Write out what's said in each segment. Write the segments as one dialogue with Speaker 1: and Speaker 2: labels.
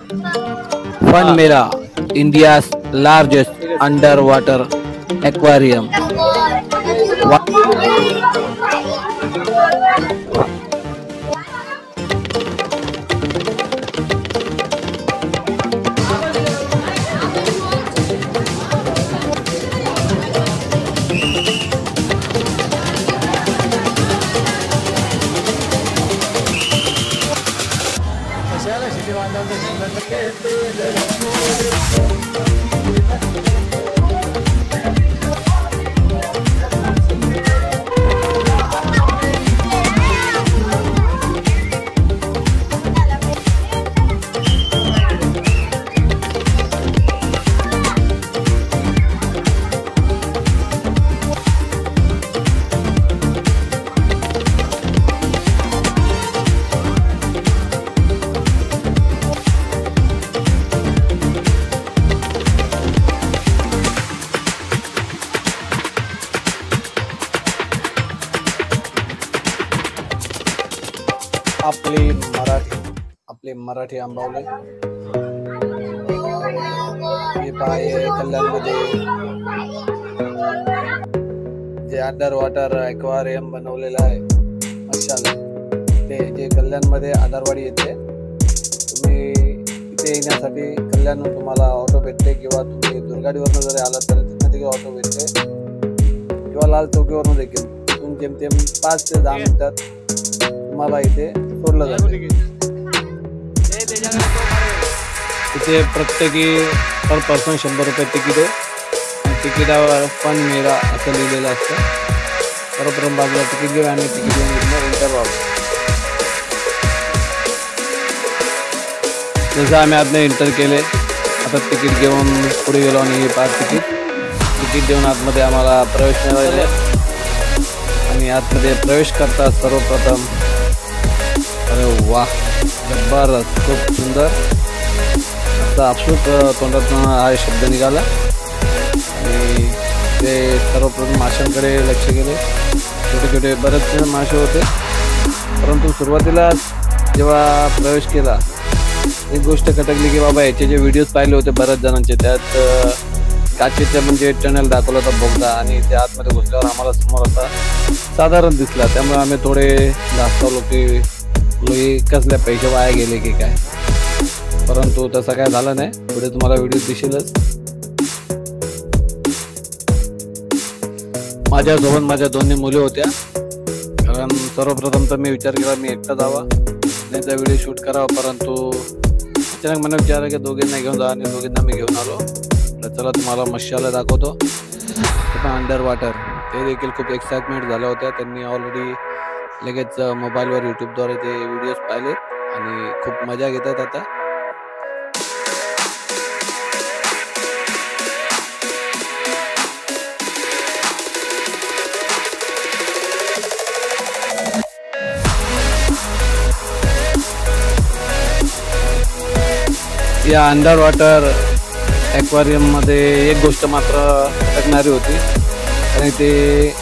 Speaker 1: Funmera, India's largest underwater aquarium. आपले मराठी आंबावले हे पाय कल्याणमध्ये जे अंडर वॉटर ॲक्वेरियम बनवलेलं आहे मशाला ते जे कल्याणमध्ये आधारवाडी येते. तुम्ही इथे येण्यासाठी कल्याणहून तुम्हाला ऑटो भेटते किंवा तुम्ही दुर्गाडीवरून जरी आलात तर तिथे देखील ऑटो भेटते किंवा लाल चौकीवरून देखील तिथून जेमतेम 5 ते 10 मिनिटात तुम्हाला इथे सोडलं जातं. इथे प्रत्येकी पर पर्सन 100 रुपये तिकीट आहे. तिकिटावर फनमेरा असं लिहिलेलं असतं. सर्वप्रथम बाजूला तिकीट घेऊ आणि तिकीट घेऊन एंटर व्हावं. जसं आम्ही आतमध्ये एंटर केले आता तिकीट घेऊन पुढे गेलो आणि 5 तिकीट देऊन आतमध्ये आम्हाला प्रवेश मिळाले आणि आतमध्ये प्रवेश करता सर्वप्रथम अरे वाह जबरदस्त खूप सुंदर असा आपसूक तोंडातून हा शब्द निघाला आणि ते सर्वप्रथम माशांकडे लक्ष केले. छोटे छोटे बरेच मासे होते परंतु सुरुवातीला जेव्हा प्रवेश केला एक गोष्ट खटकली की बाबा याचे जे व्हिडिओज पाहिले होते बऱ्याच जणांचे त्यात काचेचं म्हणजे टनेल दाखवलं होता बोगदा आणि त्या आतमध्ये घुसल्यावर आम्हाला समोर असा साधारण दिसला. त्यामुळे आम्ही थोडे धास्तावलो की कसल्या पैसे वाया गेले की काय, परंतु तसं काय झालं नाही. पुढे तुम्हाला व्हिडिओ दिसेलच. माझ्यासोबत माझ्या दोन्ही मुली होत्या कारण सर्वप्रथम तर मी विचार केला मी एकटा जावा त्यांचा व्हिडिओ शूट करावा, परंतु अचानक मला विचारलं की दोघींना घेऊन जा आणि दोघींना मी घेऊन आलो. तर चला तुम्हाला मशाला दाखवतो पण अंडर वॉटर. ते देखील खूप एक्साइटमेंट झाल्या होत्या. त्यांनी ऑलरेडी लगेच मोबाईलवर यूट्यूबद्वारे ते व्हिडिओज पाहिले आणि खूप मजा घेतात आता. या अंडर वॉटर ॲक्वेरियममध्ये एक गोष्ट मात्र खटकणारी होती आणि ते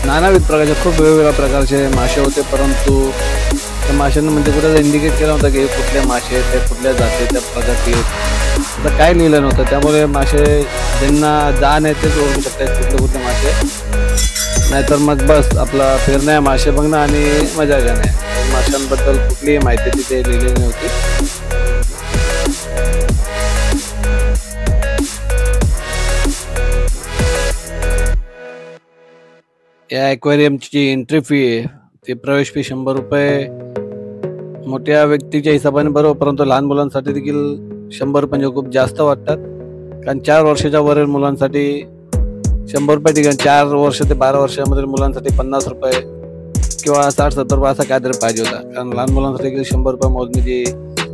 Speaker 1: नानाविध प्रकारचे खूप वेगवेगळ्या प्रकारचे मासे होते, परंतु त्या माशांना म्हणजे कुठे इंडिकेट केलं होतं की हे कुठले मासे आहेत, ते कुठल्या जाती त्या प्रजाती आहेत, तर काय लिहिलं नव्हतं. त्यामुळे मासे ज्यांना जाण आहे तेच ओळखू शकतात कुठले कुठले मासे, नाहीतर मग बस आपला फिरण्या मासे बघणं आणि मजा घेणे. माशांबद्दल कुठलीही माहिती तिथे लिहिलेली नव्हती. या ॲक्वेरियमची एंट्री फी आहे ती प्रवेश फी 100 रुपये मोठ्या व्यक्तीच्या हिशोबाने बरोबर, परंतु लहान मुलांसाठी देखील 100 रुपये म्हणजे खूप जास्त वाटतात. कारण 4 वर्षाच्या वरील मुलांसाठी 100 रुपये ठिकाणी 4 वर्ष ते 12 वर्षामधील मुलांसाठी 50 रुपये किंवा 60-70 रुपये असा काहीतरी पाहिजे होता. कारण लहान मुलांसाठी देखील 100 रुपये मोजणी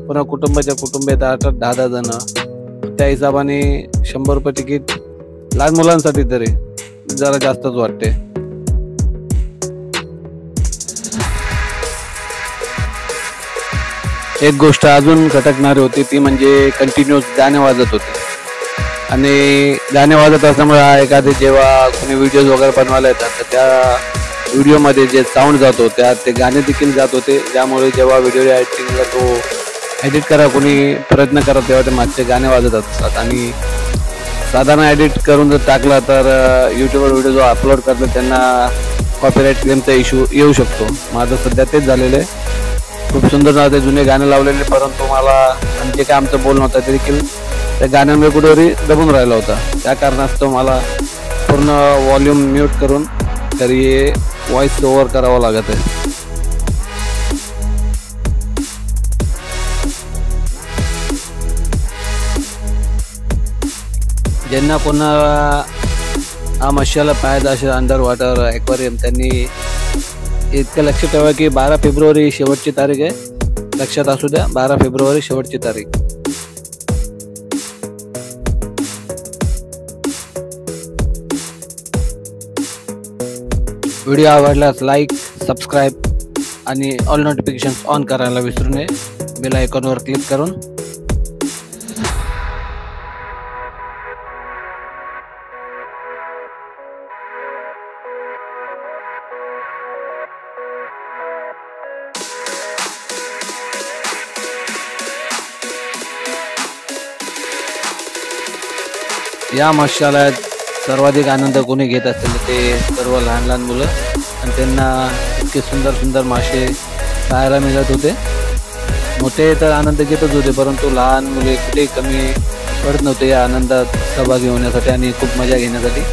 Speaker 1: पुन्हा कुटुंबाच्या कुटुंबात 8-10 जण त्या हिशोबाने 100 रुपये तिकीट लहान मुलांसाठी तरी जरा जास्तच वाटते. एक गोष्ट अजून खटकणारी होती ती म्हणजे कंटिन्यूस गाणे वाजत होते आणि गाणे वाजत असल्यामुळे एखादे जेव्हा कोणी व्हिडिओज वगैरे बनवायला येतात तर त्या व्हिडिओमध्ये जे साऊंड जातो त्यात ते गाणे देखील जात होते, ज्यामुळे जेव्हा व्हिडिओ एडिटिंगला तो एडिट करा कोणी प्रयत्न करत तेव्हा ते मागचे गाणे वाजत असतात आणि साधारण एडिट करून जर टाकला तर यूट्यूबवर व्हिडिओ जो अपलोड करतात त्यांना कॉपीराईट क्लेमचा इश्यू येऊ शकतो. माझं सध्या तेच झालेलं आहे. खूप सुंदर नव्हते जुने गाणे लावलेले, परंतु मला आणि जे काय आमचं बोलणं होतं ते देखील त्या गाण्यांमध्ये कुठेतरी दबून राहिला होता. त्या कारणास्तव मला पूर्ण व्हॉल्यूम म्यूट करून तरी व्हॉइस ओव्हर करावं लागत आहे. ज्यांना कोणाला हा मशाला पाहायचा असेल अंडर वॉटर ॲक्वेरियम त्यांनी इतकं लक्षात ठेवा की 12 फेब्रुवारी शेवटची तारीख आहे. लक्षात असू द्या, 12 फेब्रुवारी शेवटची तारीख. व्हिडिओ आवडल्यास लाईक, सबस्क्राईब आणि ऑल नोटिफिकेशन्स ऑन करायला विसरू नये. बेल आयकॉनवर क्लिक करून या मशालात सर्वाधिक आनंद कोणी घेत असेल ते सर्व लहान लहान मुलं आणि त्यांना इतके सुंदर सुंदर मासे पाहायला मिळत होते. मोठे तर आनंद घेतच होते, परंतु लहान मुले कुठेही कमी पडत नव्हते या आनंदात सहभागी होण्यासाठी आणि खूप मजा घेण्यासाठी.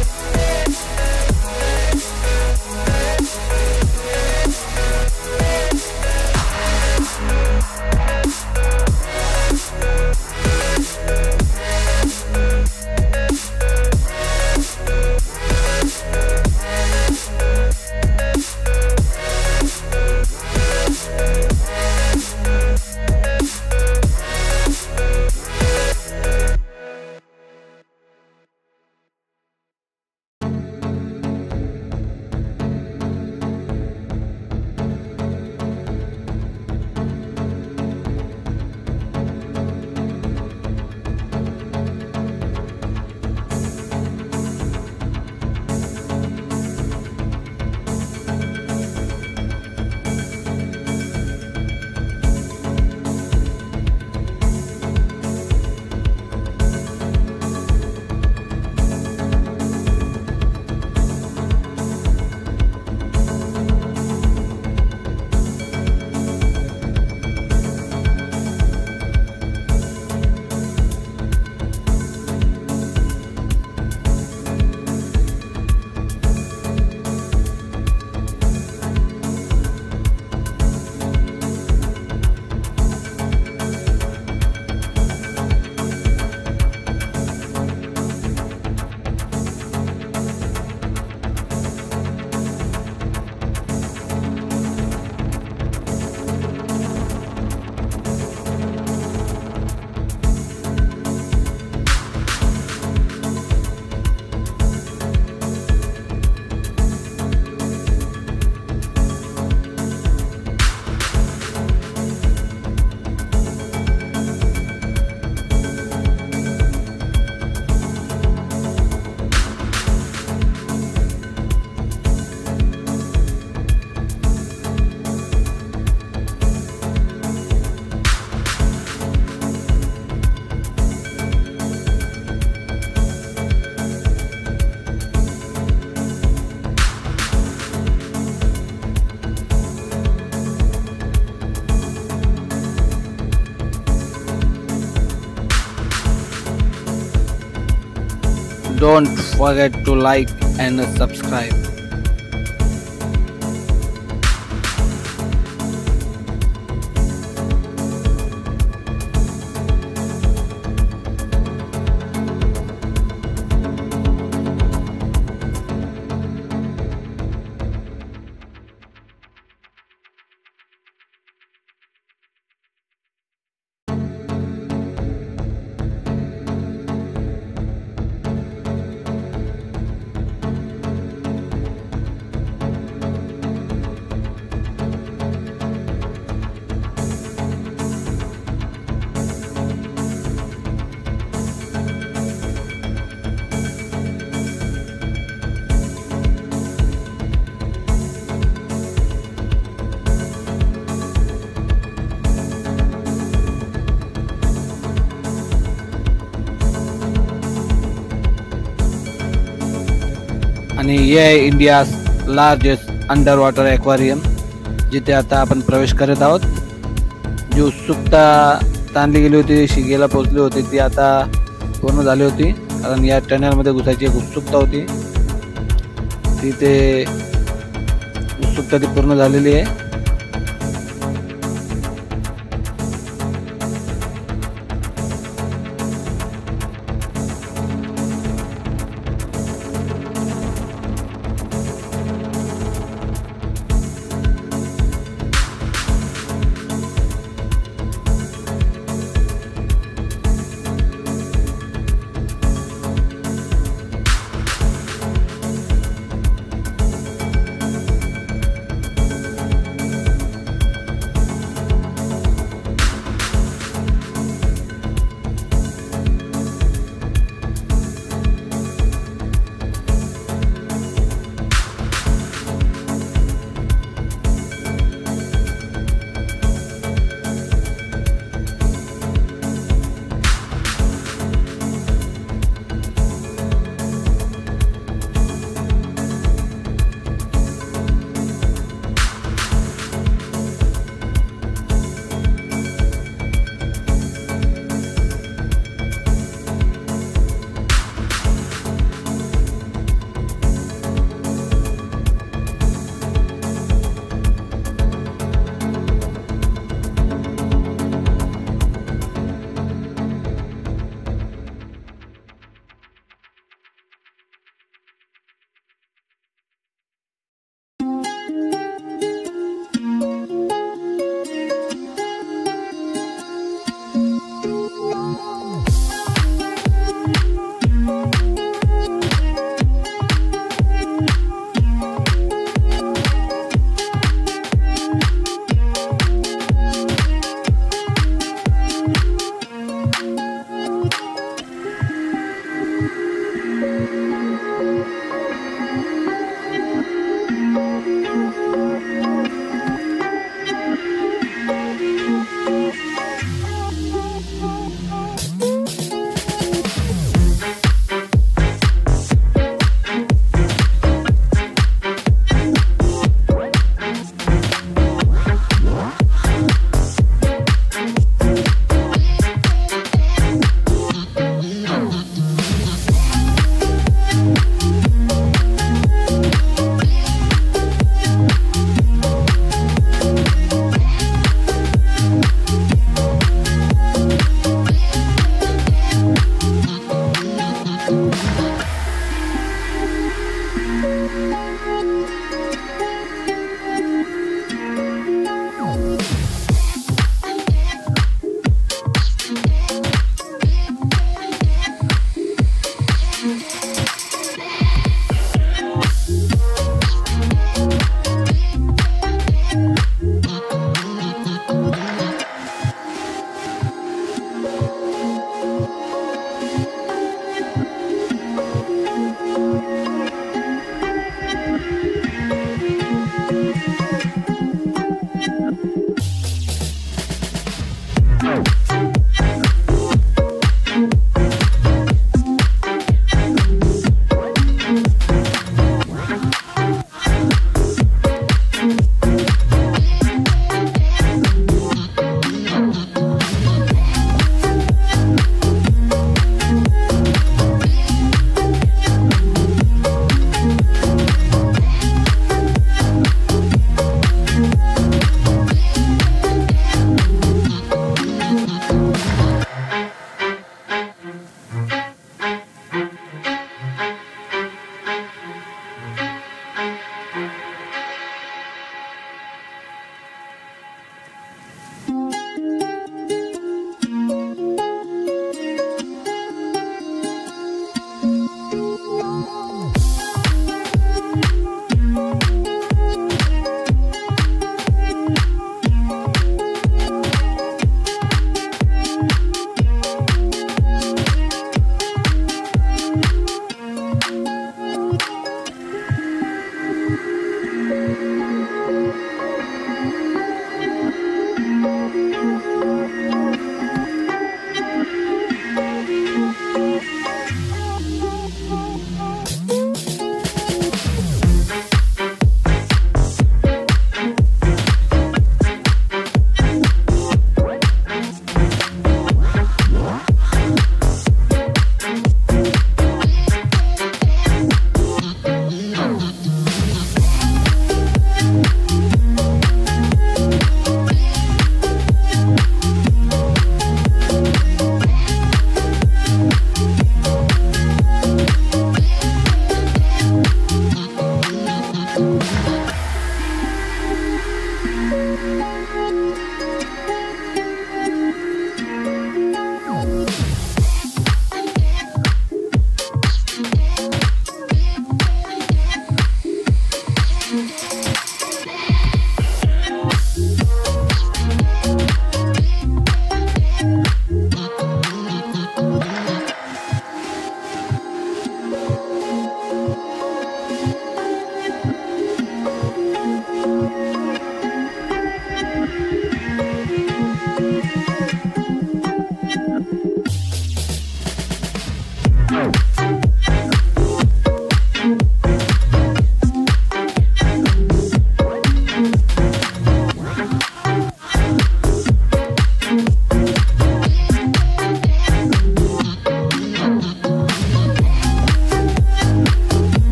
Speaker 1: Don't forget to like and subscribe. आणि हे आहे इंडिया लार्जेस्ट अंडर वॉटर ॲक्वारियम, जिथे आता आपण प्रवेश करत आहोत. जी उत्सुकता ताणली गेली होती, शिगेला पोहोचली होती, ती आता पूर्ण झाली होती. कारण या टनेलमध्ये घुसायची एक उत्सुकता होती, ती उत्सुकता ती पूर्ण झालेली आहे.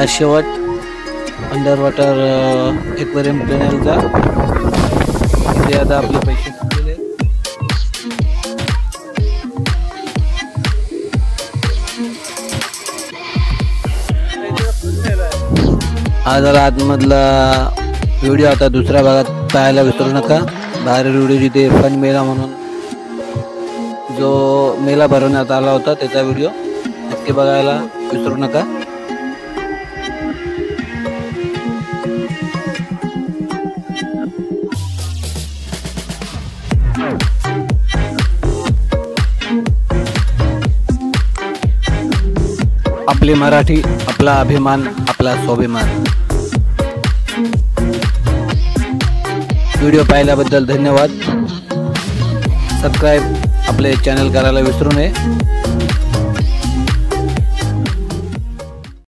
Speaker 1: शेवट अंडर वॉटर एक्वेरियम टनेलचा इथे आता आपले पैसे संपलेले. हा जरा आतमधला व्हिडिओ आता दुसऱ्या भागात पाहायला विसरू नका. बाहेर व्हिडिओ जिथे फन मेला म्हणून जो मेला भरवण्यात आला होता त्याचा व्हिडिओ नक्की बघायला विसरू नका. आपली मराठी, आपला अभिमान, आपला स्वाभिमान. व्हिडिओ पाहिल्याबद्दल धन्यवाद. सबस्क्राईब आपले चॅनल करायला विसरू नये.